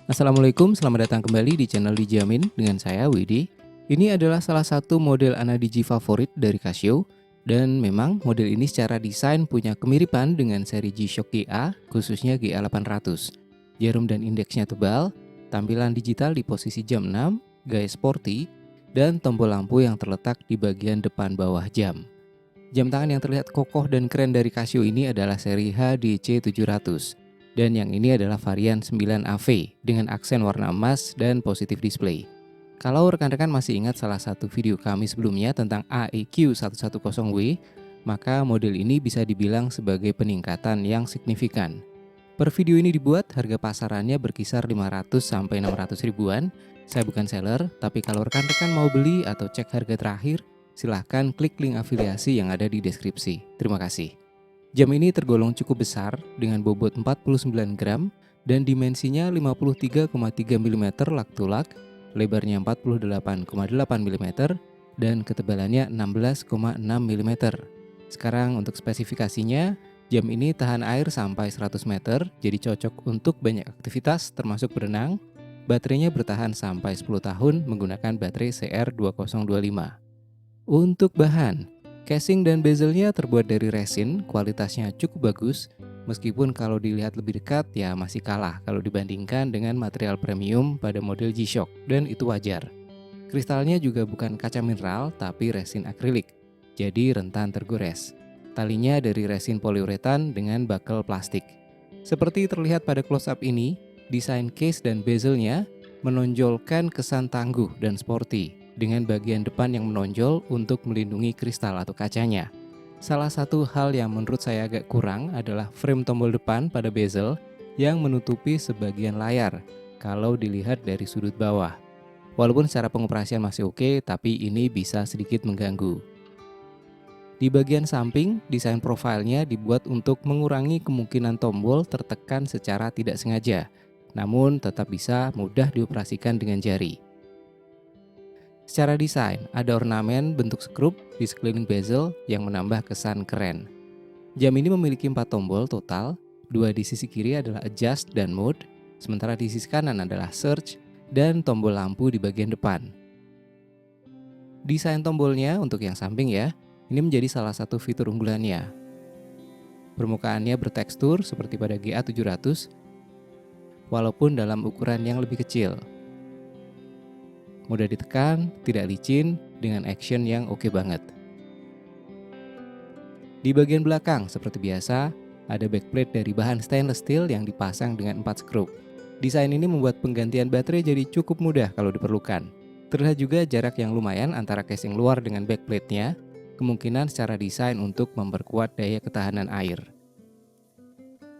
Assalamualaikum, selamat datang kembali di channel Dijamin dengan saya Widi. Ini adalah salah satu model Anadigi favorit dari Casio, dan memang model ini secara desain punya kemiripan dengan seri G-Shock GA, khususnya GA800. Jarum dan indeksnya tebal, tampilan digital di posisi jam 6, gaya sporty, dan tombol lampu yang terletak di bagian depan bawah jam. Jam tangan yang terlihat kokoh dan keren dari Casio ini adalah seri HDC700. Dan yang ini adalah varian 9AV dengan aksen warna emas dan positif display. Kalau rekan-rekan masih ingat salah satu video kami sebelumnya tentang AEQ110W, maka model ini bisa dibilang sebagai peningkatan yang signifikan. Per video ini dibuat, harga pasarannya berkisar 500 sampai 600 ribuan. Saya bukan seller, tapi kalau rekan-rekan mau beli atau cek harga terakhir, silahkan klik link afiliasi yang ada di deskripsi. Terima kasih. Jam ini tergolong cukup besar dengan bobot 49 gram dan dimensinya 53,3 mm lak to lak, lebarnya 48,8 mm dan ketebalannya 16,6 mm. Sekarang untuk spesifikasinya, jam ini tahan air sampai 100 meter, jadi cocok untuk banyak aktivitas termasuk berenang. Baterainya bertahan sampai 10 tahun menggunakan baterai CR2025. Untuk bahan, casing dan bezelnya terbuat dari resin, kualitasnya cukup bagus, meskipun kalau dilihat lebih dekat ya masih kalah kalau dibandingkan dengan material premium pada model G-Shock, dan itu wajar. Kristalnya juga bukan kaca mineral tapi resin akrilik, jadi rentan tergores. Talinya dari resin poliuretan dengan bakel plastik. Seperti terlihat pada close-up ini, desain case dan bezelnya menonjolkan kesan tangguh dan sporty, dengan bagian depan yang menonjol untuk melindungi kristal atau kacanya. Salah satu hal yang menurut saya agak kurang adalah frame tombol depan pada bezel yang menutupi sebagian layar kalau dilihat dari sudut bawah. Walaupun secara pengoperasian masih oke, tapi ini bisa sedikit mengganggu. Di bagian samping, desain profilnya dibuat untuk mengurangi kemungkinan tombol tertekan secara tidak sengaja, namun tetap bisa mudah dioperasikan dengan jari. Secara desain, ada ornamen bentuk skrup di sekeliling bezel yang menambah kesan keren. Jam ini memiliki 4 tombol total, 2 di sisi kiri adalah adjust dan mode, sementara di sisi kanan adalah search dan tombol lampu di bagian depan. Desain tombolnya untuk yang samping ya, ini menjadi salah satu fitur unggulannya. Permukaannya bertekstur seperti pada GA700, walaupun dalam ukuran yang lebih kecil. Mudah ditekan, tidak licin, dengan action yang oke banget. Di bagian belakang, seperti biasa, ada backplate dari bahan stainless steel yang dipasang dengan 4 skrup. Desain ini membuat penggantian baterai jadi cukup mudah kalau diperlukan. Terlihat juga jarak yang lumayan antara casing luar dengan backplate-nya, kemungkinan secara desain untuk memperkuat daya ketahanan air.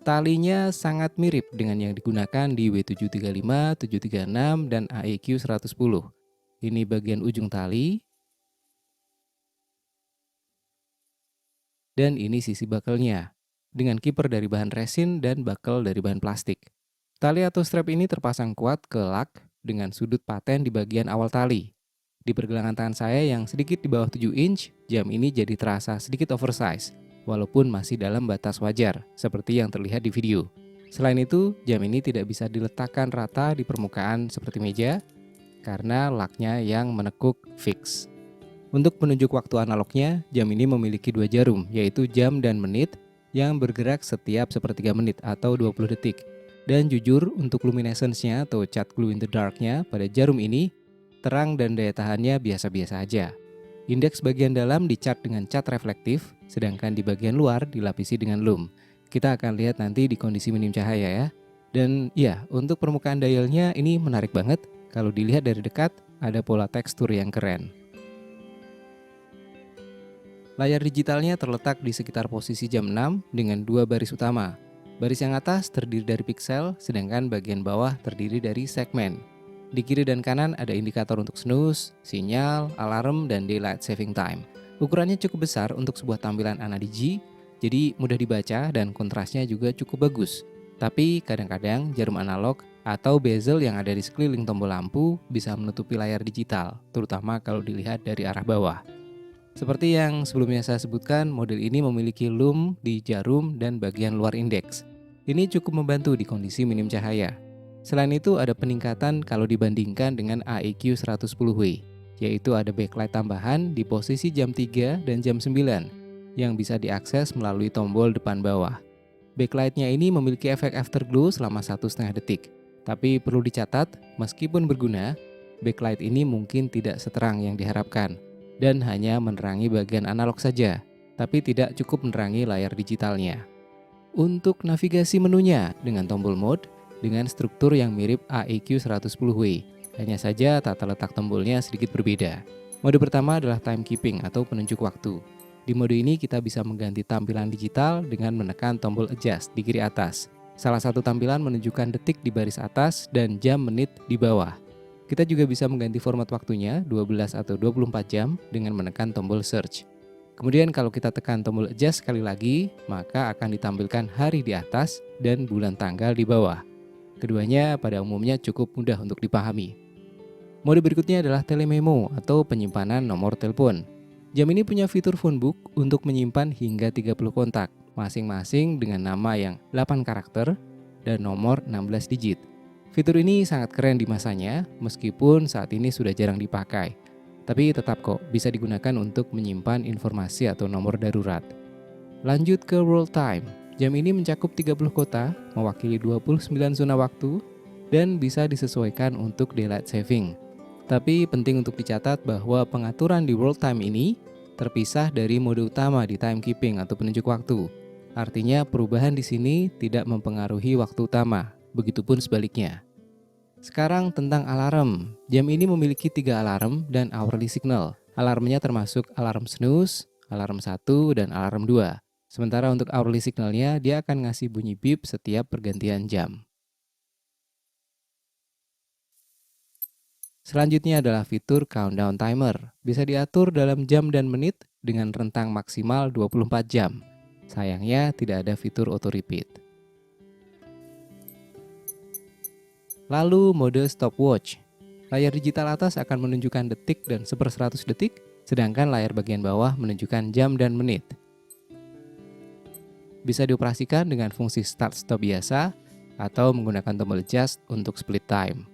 Talinya sangat mirip dengan yang digunakan di W735, 736, dan AEQ110. Ini bagian ujung tali, dan ini sisi bakelnya, dengan kiper dari bahan resin dan bakel dari bahan plastik. Tali atau strap ini terpasang kuat ke lak dengan sudut paten di bagian awal tali. Di pergelangan tangan saya yang sedikit di bawah 7 inch, jam ini jadi terasa sedikit oversize, walaupun masih dalam batas wajar, seperti yang terlihat di video. Selain itu, jam ini tidak bisa diletakkan rata di permukaan seperti meja, karena laknya yang menekuk fix. Untuk penunjuk waktu analognya, jam ini memiliki 2 jarum, yaitu jam dan menit, yang bergerak setiap sepertiga menit atau 20 detik. Dan jujur, untuk luminescence-nya atau cat glow in the dark-nya pada jarum ini, terang dan daya tahannya biasa-biasa aja. Indeks bagian dalam dicat dengan cat reflektif, sedangkan di bagian luar dilapisi dengan lum. Kita akan lihat nanti di kondisi minim cahaya ya. Dan ya, untuk permukaan dialnya ini menarik banget. Kalau dilihat dari dekat, ada pola tekstur yang keren. Layar digitalnya terletak di sekitar posisi jam 6 dengan 2 baris utama. Baris yang atas terdiri dari piksel, sedangkan bagian bawah terdiri dari segmen. Di kiri dan kanan ada indikator untuk snooze, sinyal, alarm, dan daylight saving time. Ukurannya cukup besar untuk sebuah tampilan Anadigi, jadi mudah dibaca dan kontrasnya juga cukup bagus. Tapi kadang-kadang jarum analog atau bezel yang ada di sekeliling tombol lampu bisa menutupi layar digital, terutama kalau dilihat dari arah bawah. Seperti yang sebelumnya saya sebutkan, model ini memiliki lum di jarum dan bagian luar indeks. Ini cukup membantu di kondisi minim cahaya. Selain itu ada peningkatan kalau dibandingkan dengan AEQ 110W, yaitu ada backlight tambahan di posisi jam 3 dan jam 9 yang bisa diakses melalui tombol depan bawah. Backlightnya ini memiliki efek afterglow selama 1,5 detik. Tapi perlu dicatat, meskipun berguna, backlight ini mungkin tidak seterang yang diharapkan dan hanya menerangi bagian analog saja, tapi tidak cukup menerangi layar digitalnya. Untuk navigasi menunya dengan tombol mode dengan struktur yang mirip AEQ 110W, hanya saja tata letak tombolnya sedikit berbeda. Mode pertama adalah timekeeping atau penunjuk waktu. Di mode ini kita bisa mengganti tampilan digital dengan menekan tombol adjust di kiri atas. Salah satu tampilan menunjukkan detik di baris atas dan jam menit di bawah. Kita juga bisa mengganti format waktunya 12 atau 24 jam dengan menekan tombol search. Kemudian kalau kita tekan tombol adjust sekali lagi, maka akan ditampilkan hari di atas dan bulan tanggal di bawah. Keduanya pada umumnya cukup mudah untuk dipahami. Mode berikutnya adalah telememo atau penyimpanan nomor telepon. Jam ini punya fitur phonebook untuk menyimpan hingga 30 kontak, masing-masing dengan nama yang 8 karakter dan nomor 16 digit. Fitur ini sangat keren di masanya, meskipun saat ini sudah jarang dipakai. Tapi tetap kok bisa digunakan untuk menyimpan informasi atau nomor darurat. Lanjut ke world time. Jam ini mencakup 30 kota, mewakili 29 zona waktu, dan bisa disesuaikan untuk daylight saving. Tapi penting untuk dicatat bahwa pengaturan di world time ini terpisah dari mode utama di timekeeping atau penunjuk waktu. Artinya perubahan di sini tidak mempengaruhi waktu utama, begitupun sebaliknya. Sekarang tentang alarm. Jam ini memiliki 3 alarm dan hourly signal. Alarmnya termasuk alarm snooze, alarm 1, dan alarm 2. Sementara untuk hourly signalnya, dia akan ngasih bunyi beep setiap pergantian jam. Selanjutnya adalah fitur countdown timer. Bisa diatur dalam jam dan menit dengan rentang maksimal 24 jam. Sayangnya tidak ada fitur auto repeat. Lalu mode stopwatch. Layar digital atas akan menunjukkan detik dan 1/100 detik, sedangkan layar bagian bawah menunjukkan jam dan menit. Bisa dioperasikan dengan fungsi start-stop biasa atau menggunakan tombol adjust untuk split time.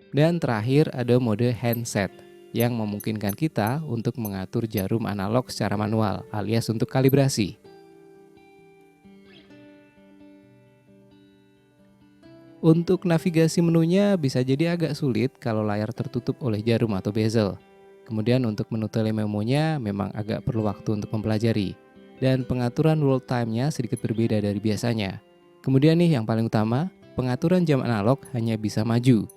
Dan terakhir ada mode handset yang memungkinkan kita untuk mengatur jarum analog secara manual alias untuk kalibrasi. Untuk navigasi menunya bisa jadi agak sulit kalau layar tertutup oleh jarum atau bezel. Kemudian untuk menu telememonya memang agak perlu waktu untuk mempelajari. Dan pengaturan world time-nya sedikit berbeda dari biasanya. Kemudian nih yang paling utama, pengaturan jam analog hanya bisa maju.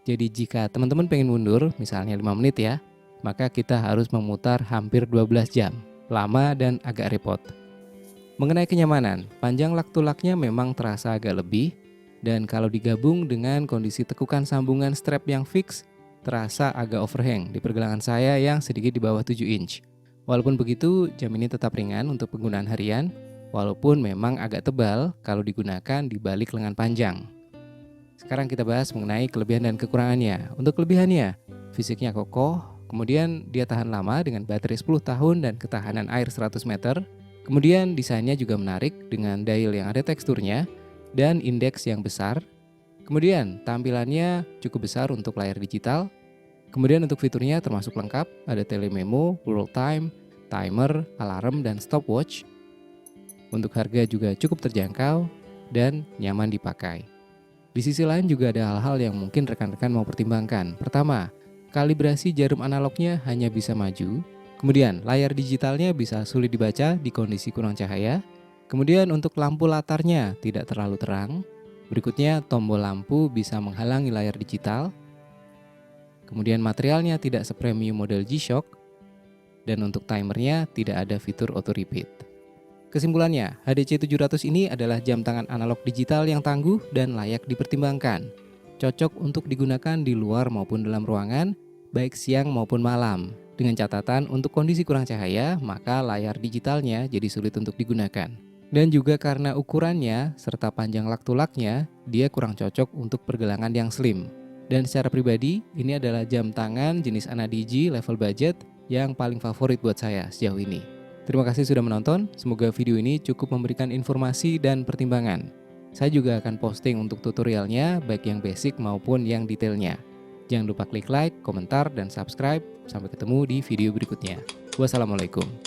Jadi jika teman-teman pengen mundur, misalnya 5 menit ya, maka kita harus memutar hampir 12 jam. Lama dan agak repot. Mengenai kenyamanan, panjang lak-tulaknya memang terasa agak lebih. Dan kalau digabung dengan kondisi tekukan sambungan strap yang fix, terasa agak overhang di pergelangan saya yang sedikit di bawah 7 inch. Walaupun begitu, jam ini tetap ringan untuk penggunaan harian, walaupun memang agak tebal kalau digunakan di balik lengan panjang. Sekarang kita bahas mengenai kelebihan dan kekurangannya. Untuk kelebihannya, fisiknya kokoh, kemudian dia tahan lama dengan baterai 10 tahun dan ketahanan air 100 meter. Kemudian desainnya juga menarik dengan dial yang ada teksturnya dan indeks yang besar. Kemudian tampilannya cukup besar untuk layar digital. Kemudian untuk fiturnya termasuk lengkap, ada telememo, world time, timer, alarm, dan stopwatch. Untuk harga juga cukup terjangkau dan nyaman dipakai. Di sisi lain juga ada hal-hal yang mungkin rekan-rekan mau pertimbangkan. Pertama, kalibrasi jarum analognya hanya bisa maju. Kemudian layar digitalnya bisa sulit dibaca di kondisi kurang cahaya. Kemudian untuk lampu latarnya tidak terlalu terang. Berikutnya tombol lampu bisa menghalangi layar digital. Kemudian materialnya tidak sepremium model G-Shock. Dan untuk timernya tidak ada fitur auto repeat. Kesimpulannya, HDC 700 ini adalah jam tangan analog digital yang tangguh dan layak dipertimbangkan. Cocok untuk digunakan di luar maupun dalam ruangan, baik siang maupun malam. Dengan catatan untuk kondisi kurang cahaya, maka layar digitalnya jadi sulit untuk digunakan. Dan juga karena ukurannya serta panjang lak-tulaknya, dia kurang cocok untuk pergelangan yang slim. Dan secara pribadi, ini adalah jam tangan jenis AnaDigi level budget yang paling favorit buat saya sejauh ini. Terima kasih sudah menonton, semoga video ini cukup memberikan informasi dan pertimbangan. Saya juga akan posting untuk tutorialnya, baik yang basic maupun yang detailnya. Jangan lupa klik like, komentar, dan subscribe. Sampai ketemu di video berikutnya. Wassalamualaikum.